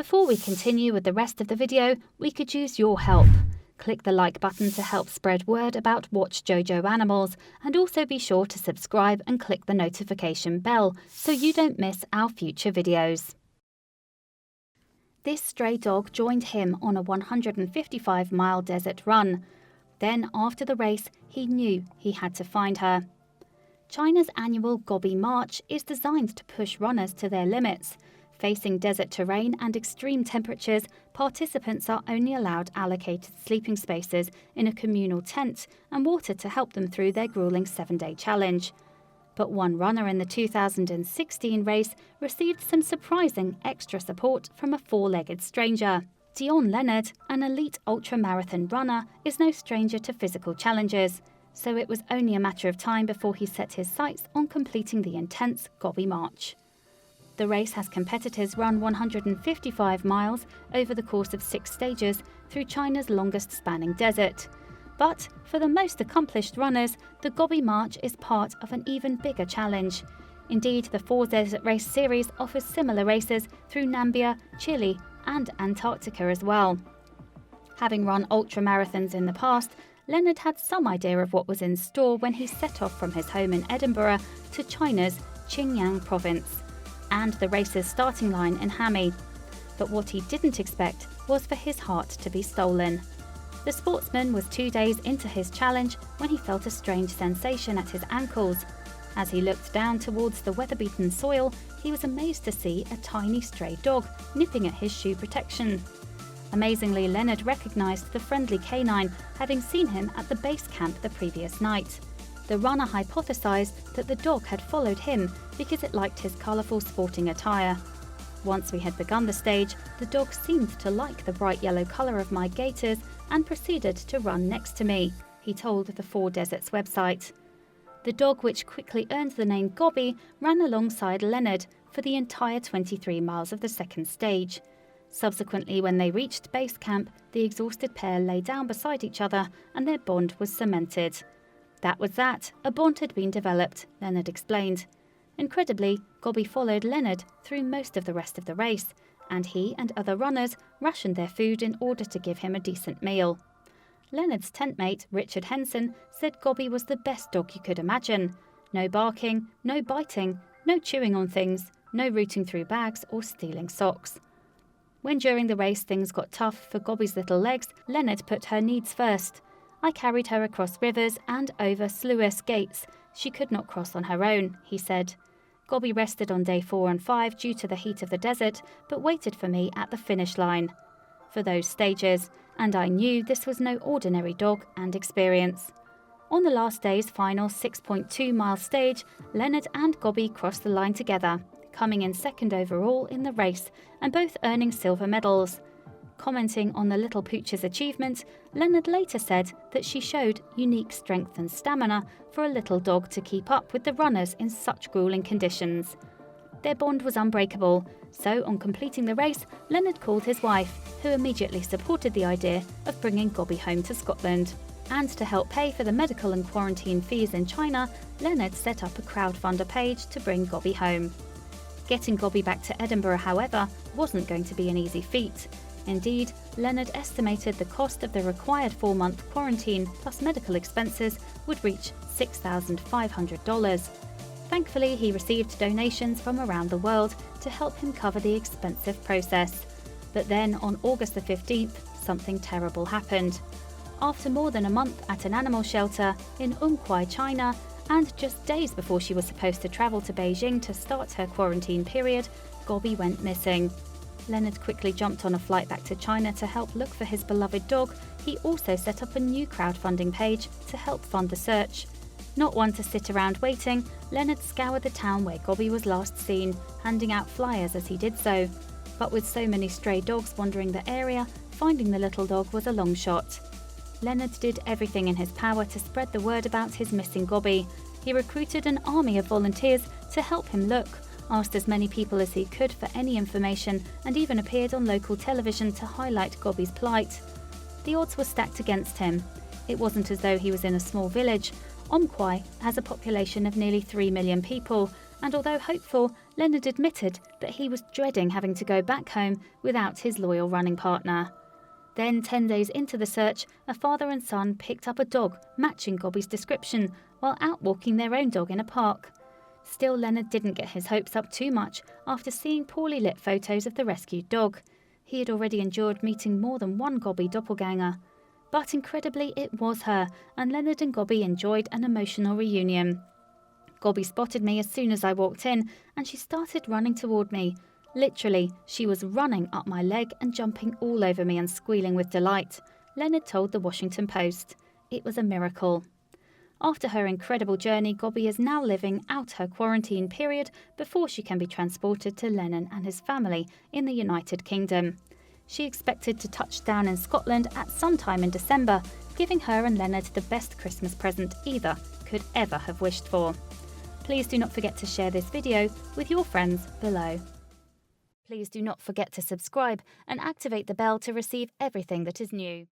Before we continue with the rest of the video, we could use your help. Click the like button to help spread word about Watchjojo animals, and also be sure to subscribe and click the notification bell so you don't miss our future videos. This stray dog joined him on a 155-mile desert run. Then, after the race, he knew he had to find her. China's annual Gobi March is designed to push runners to their limits. Facing desert terrain and extreme temperatures, participants are only allowed allocated sleeping spaces in a communal tent and water to help them through their grueling 7-day challenge. But one runner in the 2016 race received some surprising extra support from a 4-legged stranger. Leonard, an elite ultramarathon runner, is no stranger to physical challenges, so it was only a matter of time before he set his sights on completing the intense Gobi March. The race has competitors run 155 miles over the course of 6 stages through China's longest-spanning desert. But for the most accomplished runners, the Gobi March is part of an even bigger challenge. Indeed, the 4 Desert Race series offers similar races through Namibia, Chile and Antarctica as well. Having run ultramarathons in the past, Leonard had some idea of what was in store when he set off from his home in Edinburgh to China's Xinjiang province and the race's starting line in Hami. But what he didn't expect was for his heart to be stolen. The sportsman was 2 days into his challenge when he felt a strange sensation at his ankles. As he looked down towards the weather-beaten soil, he was amazed to see a tiny stray dog nipping at his shoe protection. Amazingly, Leonard recognised the friendly canine, having seen him at the base camp the previous night. The runner hypothesised that the dog had followed him because it liked his colourful sporting attire. Once we had begun the stage, the dog seemed to like the bright yellow colour of my gaiters and proceeded to run next to me, he told the 4 Deserts website. The dog, which quickly earned the name Gobi, ran alongside Leonard for the entire 23 miles of the second stage. Subsequently, when they reached base camp, the exhausted pair lay down beside each other and their bond was cemented. That was that. A bond had been developed, Leonard explained. Incredibly, Gobi followed Leonard through most of the rest of the race, and he and other runners rationed their food in order to give him a decent meal. Leonard's tent mate, Richard Henson, said Gobi was the best dog you could imagine. No barking, no biting, no chewing on things, no rooting through bags or stealing socks. When during the race things got tough for Gobi's little legs, Leonard put her needs first. I carried her across rivers and over sluice gates. She could not cross on her own, he said. Gobi rested on day 4 and 5 due to the heat of the desert, but waited for me at the finish line for those stages, and I knew this was no ordinary dog and experience. On the last day's final 6.2-mile stage, Leonard and Gobi crossed the line together, coming in second overall in the race and both earning silver medals. Commenting on the little pooch's achievement, Leonard later said that she showed unique strength and stamina for a little dog to keep up with the runners in such grueling conditions. Their bond was unbreakable, so on completing the race, Leonard called his wife, who immediately supported the idea of bringing Gobi home to Scotland. And to help pay for the medical and quarantine fees in China, Leonard set up a crowdfunder page to bring Gobi home. Getting Gobi back to Edinburgh, however, wasn't going to be an easy feat. Indeed, Leonard estimated the cost of the required 4-month quarantine plus medical expenses would reach $6,500. Thankfully, he received donations from around the world to help him cover the expensive process. But then, on August the 15th, something terrible happened. After more than a month at an animal shelter in Unkwai, China, and just days before she was supposed to travel to Beijing to start her quarantine period, Gobi went missing. Leonard quickly jumped on a flight back to China to help look for his beloved dog. He also set up a new crowdfunding page to help fund the search. Not one to sit around waiting, Leonard scoured the town where Gobi was last seen, handing out flyers as he did so. But with so many stray dogs wandering the area, finding the little dog was a long shot. Leonard did everything in his power to spread the word about his missing Gobi. He recruited an army of volunteers to help him look, asked as many people as he could for any information, and even appeared on local television to highlight Gobi's plight. The odds were stacked against him. It wasn't as though he was in a small village. Unkwai has a population of nearly 3 million people, and although hopeful, Leonard admitted that he was dreading having to go back home without his loyal running partner. Then, 10 days into the search, a father and son picked up a dog matching Gobi's description while out walking their own dog in a park. Still, Leonard didn't get his hopes up too much after seeing poorly lit photos of the rescued dog. He had already endured meeting more than one Gobi doppelganger. But incredibly, it was her, and Leonard and Gobi enjoyed an emotional reunion. Gobi spotted me as soon as I walked in, and she started running toward me. Literally, she was running up my leg and jumping all over me and squealing with delight, Leonard told the Washington Post. It was a miracle. After her incredible journey, Gobi is now living out her quarantine period before she can be transported to Leonard and his family in the United Kingdom. She expected to touch down in Scotland at some time in December, giving her and Leonard the best Christmas present either could ever have wished for. Please do not forget to share this video with your friends below. Please do not forget to subscribe and activate the bell to receive everything that is new.